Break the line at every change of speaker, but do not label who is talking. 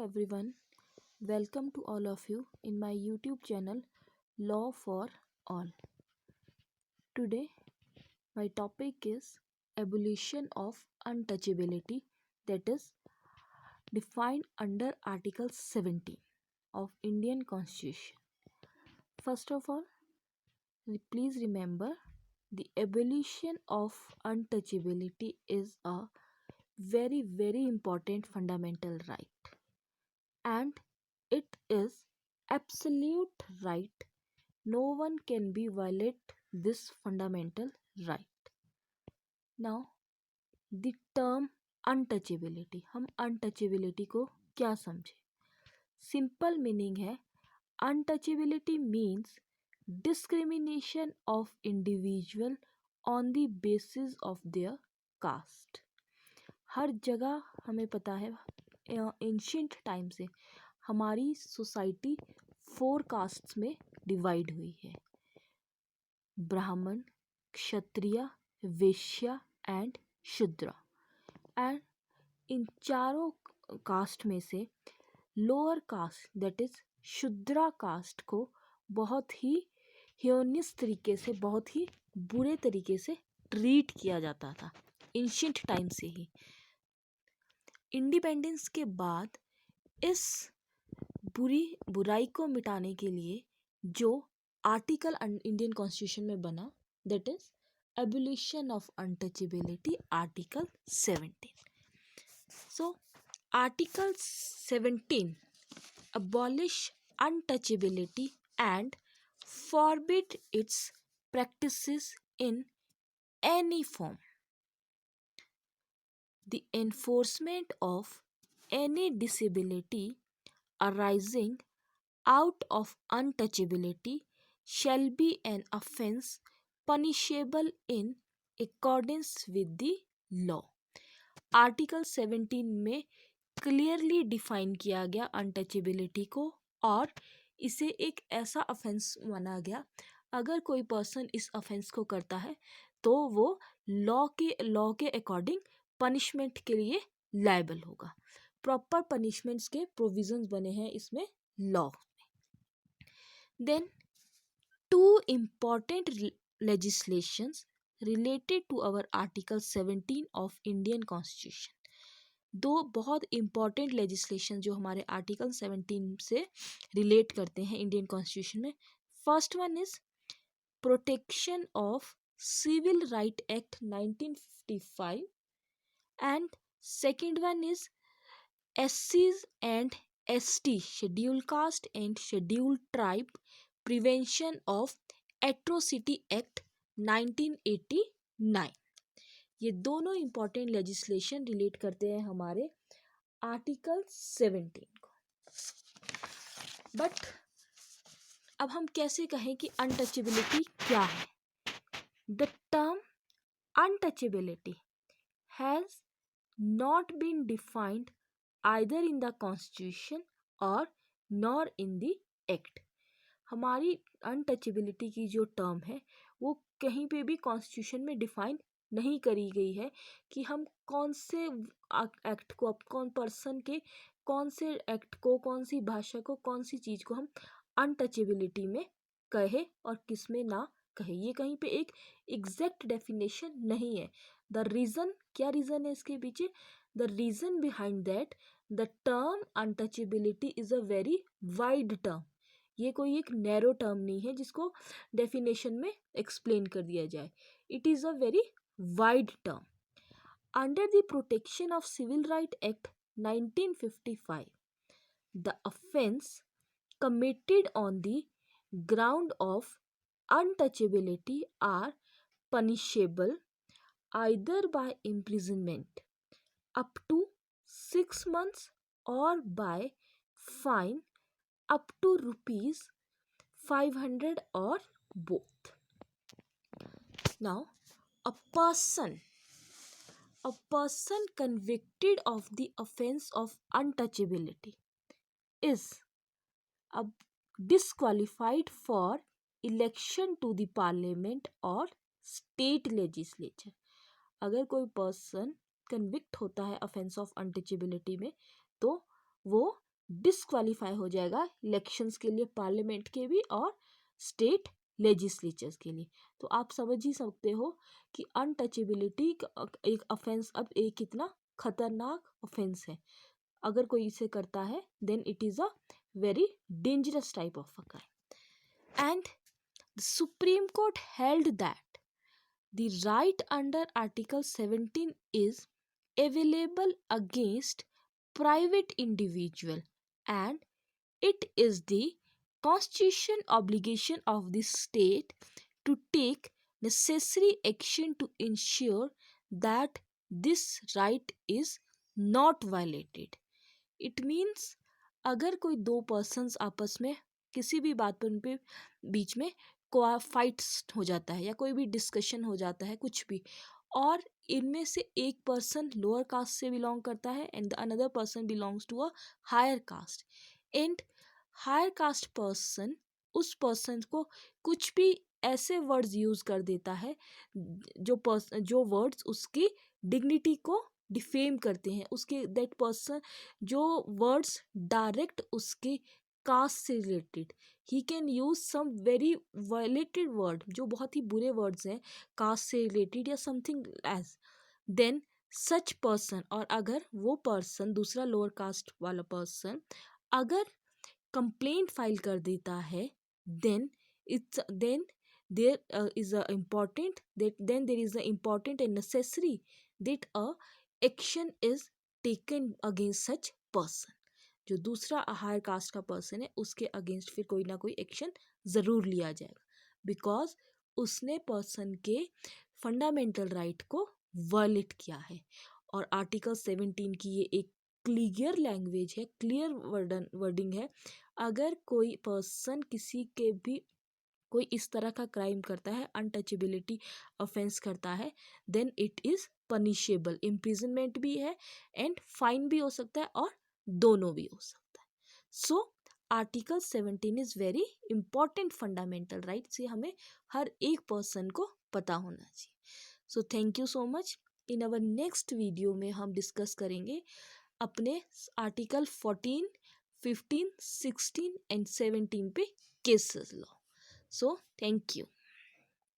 everyone, welcome to all of you in my YouTube channel Law for All. Today, my topic is abolition of untouchability, that is defined under Article 17 of Indian Constitution. First of all, please remember the abolition of untouchability is a very important fundamental right, and it is absolute right. No one can be violate this fundamental right. Now, the term untouchability, हम untouchability को क्या समझे? Simple meaning है untouchability means discrimination of individual on the basis of their caste. हर जगह हमें पता है ancient time से हमारी सोसाइटी 4 कास्ट्स में डिवाइड हुई है, ब्राह्मण, क्षत्रिय, वैश्य एंड शूद्र। एंड इन चारों कास्ट में से lower caste that is Shudra caste को बहुत ही ह्यूनियस तरीके से, बहुत ही बुरे तरीके से ट्रीट किया जाता था एंशियंट टाइम से ही। इंडिपेंडेंस के बाद इस बुराई को मिटाने के लिए जो आर्टिकल इंडियन कॉन्स्टिट्यूशन में बना, that is abolition of untouchability, article 17। So article 17 abolish untouchability and forbid its practices in any form. The enforcement of any disability arising out of untouchability shall be an offence punishable in accordance with the law. Article 17 में clearly define किया गया untouchability को, और इसे एक ऐसा offence माना गया, अगर कोई पर्सन इस ऑफेंस को करता है तो वो लॉ के अकॉर्डिंग पनिशमेंट के लिए लायबल होगा। प्रॉपर पनिशमेंट्स के प्रोविजंस बने हैं इसमें लॉ में। Then 2 important legislations related to our article 17 of Indian constitution. 2 बहुत इम्पॉर्टेंट लेजिस्लेशन जो हमारे आर्टिकल 17 से रिलेट करते हैं इंडियन कॉन्स्टिट्यूशन में। First one is protection of civil right act 1955 and second one is SCs and ST, schedule caste and schedule tribe, prevention of atrocity act 1989। ये दोनों important legislation relate करते हैं हमारे article 17 को। But अब हम कैसे कहें कि अनटचेबिलिटी क्या है? The term untouchability has not been defined either in the constitution और नॉर इन द एक्ट। हमारी अनटचेबिलिटी की जो टर्म है वो कहीं पे भी कॉन्स्टिट्यूशन में डिफाइन नहीं करी गई है कि हम कौन से एक्ट को, कौन पर्सन के कौन से एक्ट को, कौन सी भाषा को, कौन सी चीज़ को हम अनटचेबिलिटी में कहे और किस में ना कहे। ये कहीं पे एक एग्जैक्ट डेफिनेशन नहीं है। द रीज़न, क्या रीज़न है इसके पीछे? The reason behind that the term untouchability is a very wide term. ये कोई एक नैरो टर्म नहीं है जिसको डेफिनेशन में एक्सप्लेन कर दिया जाए। It is a very wide term. Under the protection of civil right act 1955, the offense committed on the ground of untouchability are punishable either by imprisonment up to 6 months or by fine up to rupees 500 or both. Now, a person convicted of the offense of untouchability is disqualified for election to the parliament or state legislature. अगर कोई person convict होता है offence of untouchability में तो वो disqualify हो जाएगा elections के लिए, पार्लियामेंट के भी और स्टेट लेजिस्लेचर्स के लिए। तो आप समझ ही सकते हो कि अनटचेबिलिटी एक ऑफेंस, अब एक कितना खतरनाक ऑफेंस है। अगर कोई इसे करता है then it is a very dangerous type of a crime. And the Supreme Court held that the right under article 17 is available against private individual, and it is the constitution obligation of the state to take necessary action to ensure that this right is not violated. It means अगर कोई दो persons आपस में किसी भी बात पर उनके बीच में फाइट्स हो जाता है या कोई भी डिस्कशन हो जाता है कुछ भी, और इनमें से एक पर्सन लोअर कास्ट से बिलोंग करता है and the another person belongs to a higher caste, and higher caste person उस पर्सन को कुछ भी ऐसे वर्ड्स यूज़ कर देता है जो वर्ड्स उसकी डिग्निटी को डिफेम करते हैं, उसके दैट पर्सन जो वर्ड्स डायरेक्ट उसके कास्ट से related, he can use some very violated word जो बहुत ही बुरे वर्ड्स हैं कास्ट से रिलेटेड या something as, then such person, और अगर वो पर्सन दूसरा लोअर कास्ट वाला पर्सन अगर कंप्लेंट फाइल कर देता है then it's then there is a important that then there is a important and necessary that a action is taken against such person। जो दूसरा हायर कास्ट का person है उसके अगेंस्ट फिर कोई ना कोई एक्शन ज़रूर लिया जाएगा, बिकॉज उसने पर्सन के फंडामेंटल राइट को वायलेट किया है। और आर्टिकल 17 की ये एक क्लियर लैंग्वेज है, क्लियर वर्डिंग है। अगर कोई पर्सन किसी के भी कोई इस तरह का क्राइम करता है, अनटचेबिलिटी ऑफेंस करता है, then it is punishable, imprisonment भी है एंड फाइन भी हो सकता है और दोनों भी हो सकता है। So article 17 is very important fundamental rights, ये हमें हर एक पर्सन को पता होना चाहिए। So thank you so much. In our next video में हम डिस्कस करेंगे अपने आर्टिकल 14, 15, 16 एंड 17 पे cases law. So, thank you.